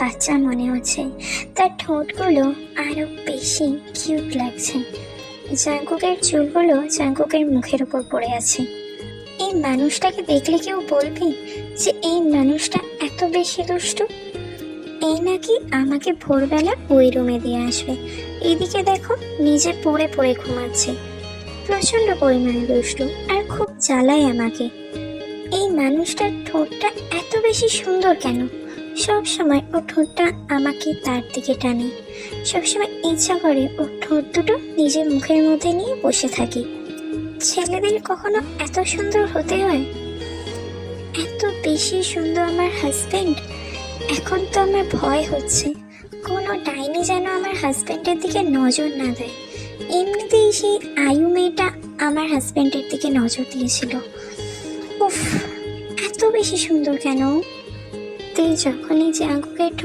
বাচ্চা মনে হচ্ছে। তার ঠোঁটগুলো আরো বেশি কিউট লাগছে। জাঙ্কুকের চুলগুলো জাঙ্কুকের মুখের উপর পড়ে আছে। এই মানুষটাকে দেখলে কেউ বলবি যে এই মানুষটা এত বেশি দুষ্টু? এই নাকি আমাকে ভোরবেলা ওই রুমে দিয়ে আসবে, এইদিকে দেখো নিজে পড়ে পড়ে ঘুমাচ্ছে। প্রচন্ড পরিমাণে দুষ্টু আর খুব জ্বালায় আমাকে। এই মানুষটার ঠোঁটটা এত বেশি সুন্দর কেন? সব সময় ও ঠোঁটটা আমাকে তার দিকে টানে। সবসময় ইচ্ছা করে ও ঠোঁট দুটো নিজের মুখের মধ্যে নিয়ে বসে থাকি। ছেলেদের কখনো এত সুন্দর হতে হয়? এত বেশি সুন্দর আমার হাজবেন্ড। এখন তো আমার ভয় হচ্ছে কোনো ডাইনি যেন আমার হাজবেন্ডের দিকে নজর না দেয়। এমনিতেই সেই আয়ু মেয়েটা আমার হাজবেন্ডের দিকে নজর দিয়েছিল। উফ, এত বেশি সুন্দর কেন? তুই যখনই জাঙ্কুকের